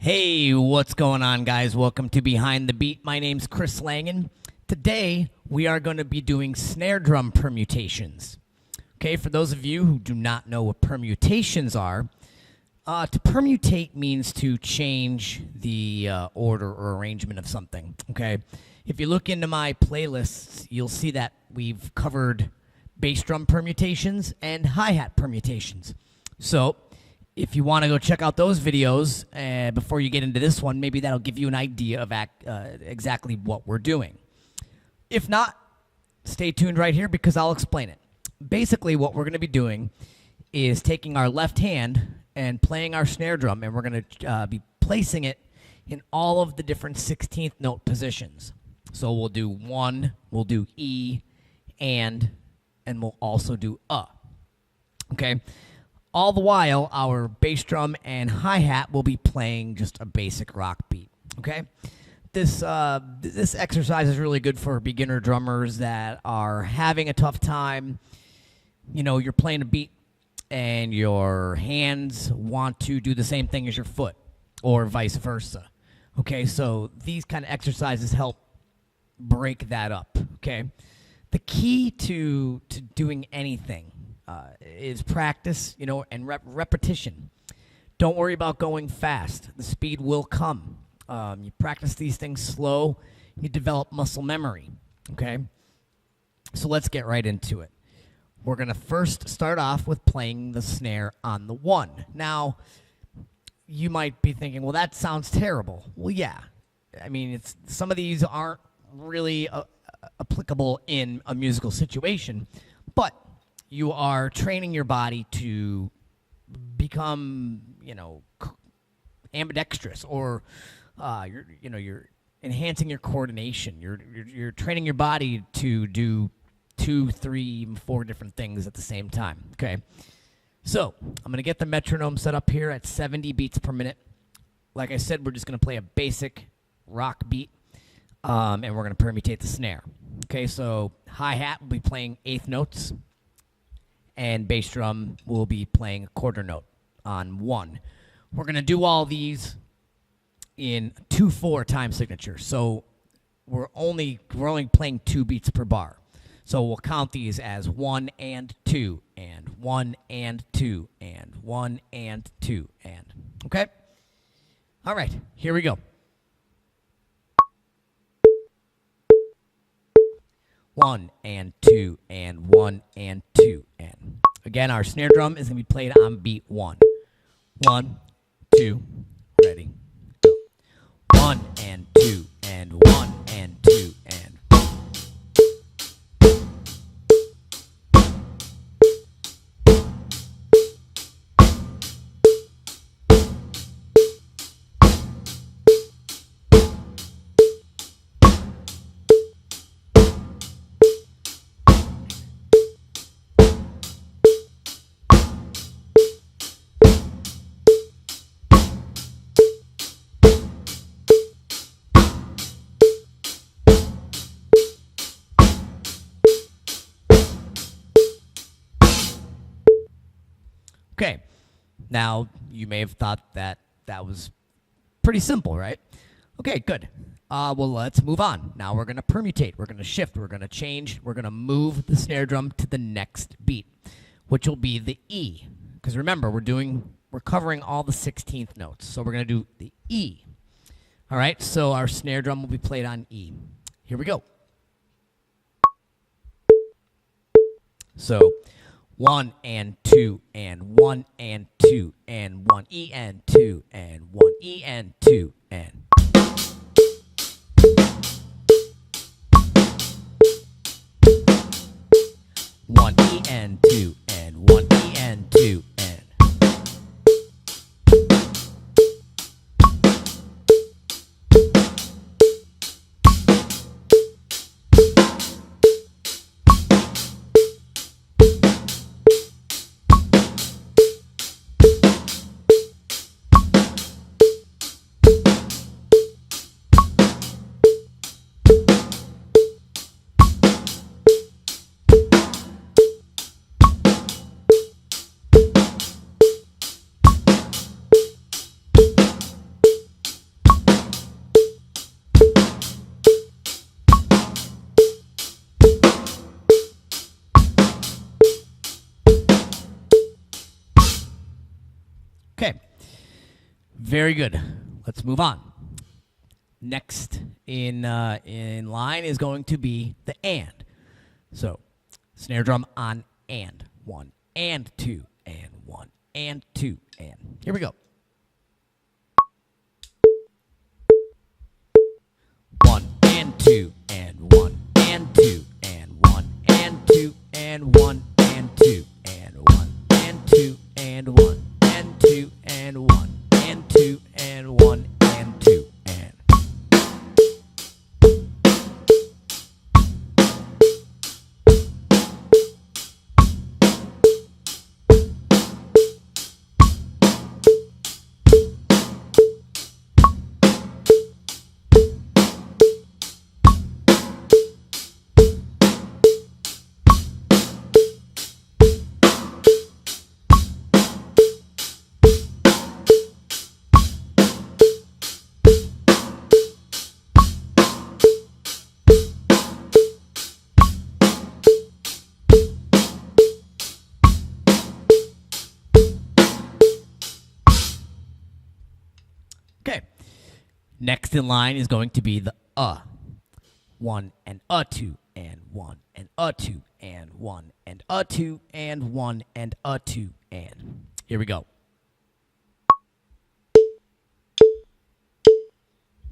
Hey, what's going on, guys? Welcome to Behind the Beat. My name's Chris Langen. Today, we are going to be doing snare drum permutations. Okay, for those of you who do not know what permutations are, to permutate means to change the order or arrangement of something. Okay, if you look into my playlists, you'll see that we've covered bass drum permutations and hi-hat permutations. So, if you want to go check out those videos before you get into this one, maybe that'll give you an idea of exactly what we're doing. If not, stay tuned right here because I'll explain it. Basically, what we're going to be doing is taking our left hand and playing our snare drum, and we're going to be placing it in all of the different 16th note positions. So we'll do 1, we'll do E, and we'll also do Okay? All the while, our bass drum and hi-hat will be playing just a basic rock beat, okay? This exercise is really good for beginner drummers that are having a tough time. You know, you're playing a beat and your hands want to do the same thing as your foot or vice versa, okay? So these kind of exercises help break that up, okay? The key to doing anything is practice, and repetition. Don't worry about going fast. The speed will come. You practice these things slow, you develop muscle memory, okay? So let's get right into it. We're going to first start off with playing the snare on the 1. Now, you might be thinking, well, that sounds terrible. Well, yeah. I mean, some of these aren't really applicable in a musical situation, but you are training your body to become, ambidextrous, or you're enhancing your coordination. You're training your body to do 2, 3, 4 different things at the same time. Okay, so I'm gonna get the metronome set up here at 70 beats per minute. Like I said, we're just gonna play a basic rock beat, and we're gonna permutate the snare. Okay, so hi-hat will be playing 1/8 notes, and bass drum will be playing a quarter note on 1. We're going to do all these in 2/4 time signature. So we're only playing 2 beats per bar. So we'll count these as 1 and 2 and 1 and 2 and 1 and 2 and. Okay? All right, here we go. 1 and 2 and 1 and 2 and. Again, our snare drum is going to be played on beat 1. 1, 2, ready, go. 1 and 2 and 1 and 2 and. Okay, now you may have thought that was pretty simple, right? Okay, good. Well, let's move on. Now we're going to permutate. We're going to shift. We're going to change. We're going to move the snare drum to the next beat, which will be the E. Because remember, we're covering all the 16th notes. So we're going to do the E. All right, so our snare drum will be played on E. Here we go. So 1 and 2 and 1 and 2 and 1 E and 2 and 1 E and 2 and. One E and 2 and 1 E and 2 and. Very good. Let's move on. Next in line is going to be the and. So, snare drum on and. 1 and 2 and 1 and 2 and. Here we go. 1 and 2 and 1 and 2 and 1 and 2 and 1 and 2 and 1 and 2 and 1 and 2 and 1 and 2 and 1 and 2 and. Okay. Next in line is going to be the 1 and 2 and 1 and 2 and 1 and 2 and 1 and 2 and. Here we go.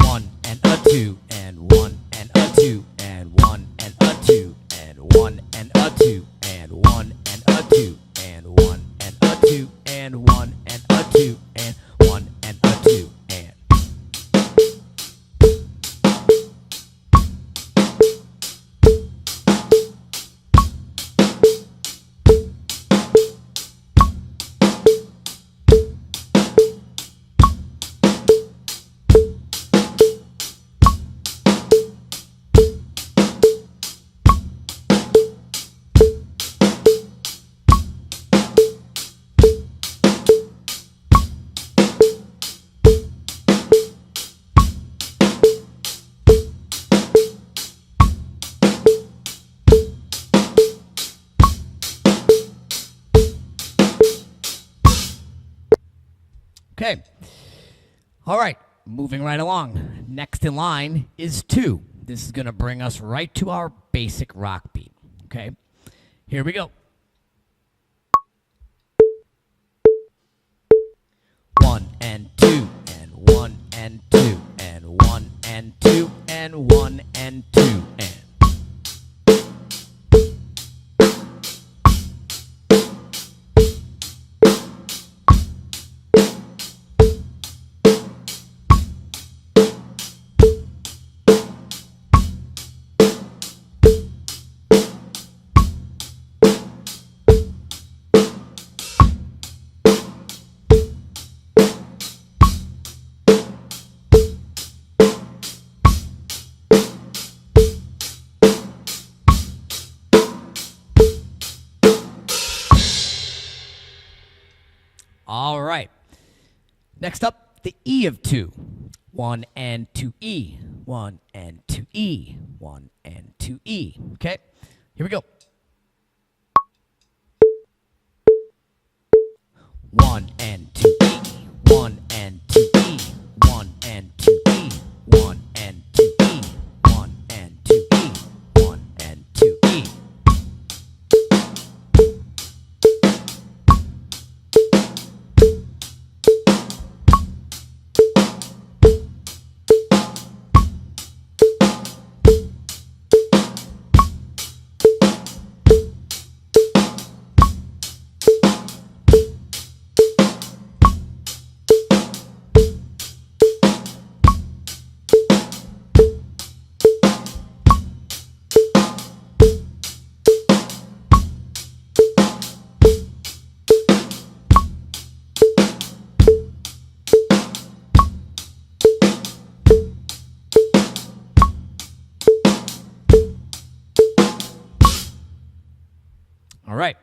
1 and 2 and 1 and 2 and 1 and 2 and 1 and 2 and 1 and 2 and 1 and 2 and 1 and 2 and 1 and 2 and. Okay. All right. Moving right along. Next in line is 2. This is going to bring us right to our basic rock beat. Okay. Here we go. 1 and 2 and 1 and 2 and 1 and 2 and 1 and 2 and. All right. Next up, the E of 2. 1 and 2E. 1 and 2E. 1 and 2E. Okay. Here we go. 1 and 2E. 1 and 2E. 1 and 2E. 1 and 2E. 1 and 2E. 1 and 2E. All right.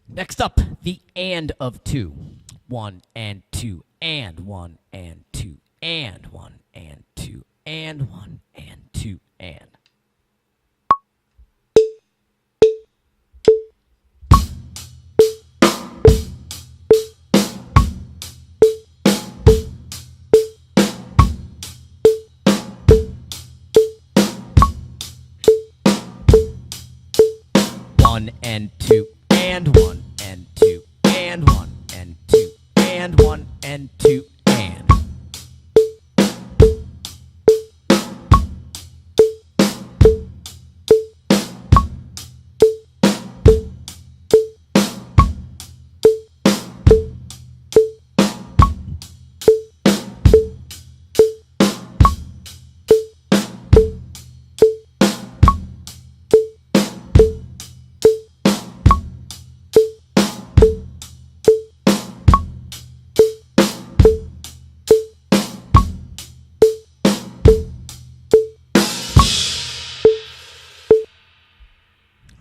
Next up, the and of 2. 1 and 2 and 1 and 2 and 1 and 2 and 1 and 2 and. 1 and 2 and 1 and 2 and 1 and 2 and 1 and 2 and.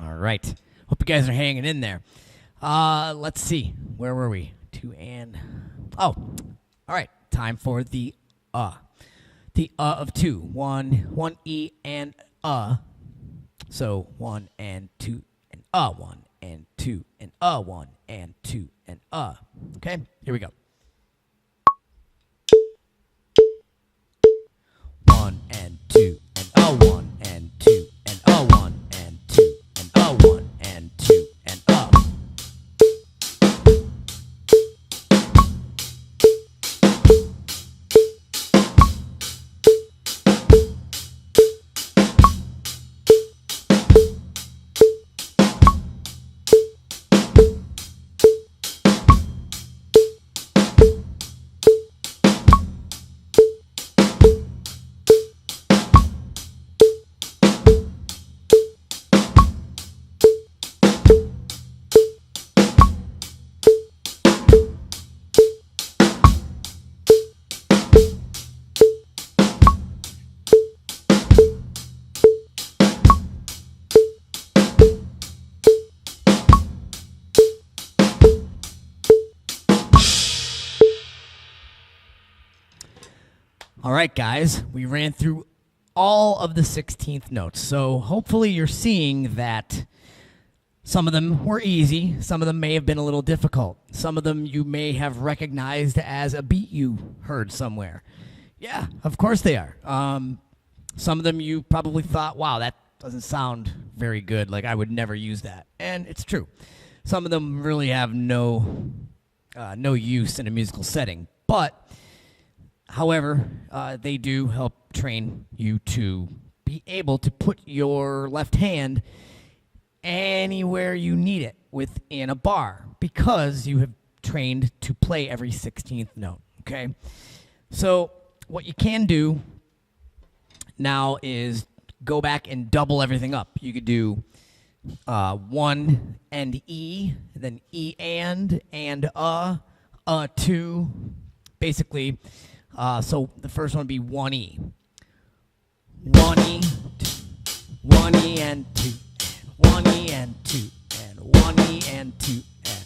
All right. Hope you guys are hanging in there. Let's see. Where were we? 2 and... Oh, all right. Time for the The of 2. 1 E and So 1 and 2 and 1 and 2 and 1 and 2 and Okay, here we go. 1 and 2 and 1 and 2 and 1 and 2 and 1 and 2 and All right, guys, we ran through all of the 16th notes. So hopefully you're seeing that some of them were easy. Some of them may have been a little difficult. Some of them you may have recognized as a beat you heard somewhere. Yeah, of course they are. Some of them you probably thought, wow, that doesn't sound very good. Like I would never use that. And it's true. Some of them really have no use in a musical setting. But however, they do help train you to be able to put your left hand anywhere you need it within a bar because you have trained to play every 16th note, okay? So what you can do now is go back and double everything up. You could do 1 and E, then E and 2, basically. So the first one would be 1E. 1E, 1E and 2, 1E and 2, and 1E and 2, and.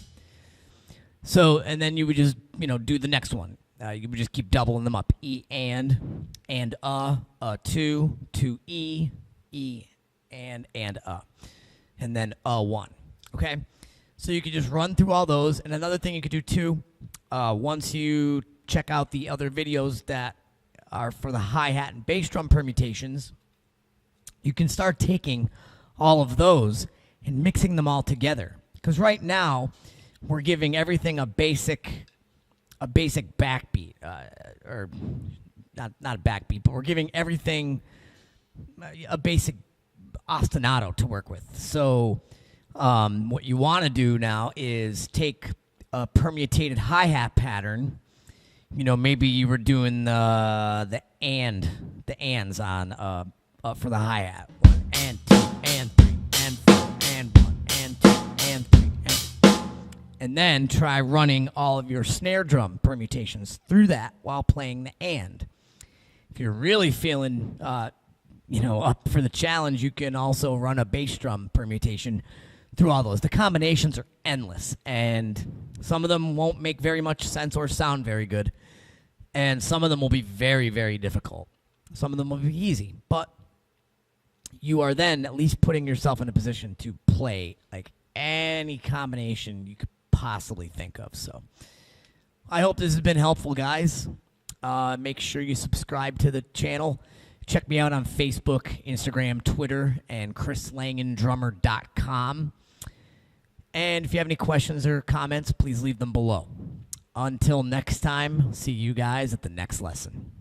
So, and then you would just, do the next one. You would just keep doubling them up. E and 2, 2E, E, and And then 1. Okay? So you could just run through all those. And another thing you could do too, once you check out the other videos that are for the hi-hat and bass drum permutations, you can start taking all of those and mixing them all together. Because right now, we're giving everything a basic backbeat, or not a backbeat, but we're giving everything a basic ostinato to work with. So what you want to do now is take a permutated hi-hat pattern. Maybe you were doing the ands on for the hi-hat. 1 and 2 and 3 and 4 and 1 and 2 and 3 and then try running all of your snare drum permutations through that while playing the and. If you're really feeling up for the challenge, you can also run a bass drum permutation through all those. The combinations are endless, and some of them won't make very much sense or sound very good, and some of them will be very, very difficult. Some of them will be easy, but you are then at least putting yourself in a position to play like any combination you could possibly think of. So I hope this has been helpful, guys. Make sure you subscribe to the channel. Check me out on Facebook, Instagram, Twitter, and chrislangendrummer.com. And if you have any questions or comments, please leave them below. Until next time, see you guys at the next lesson.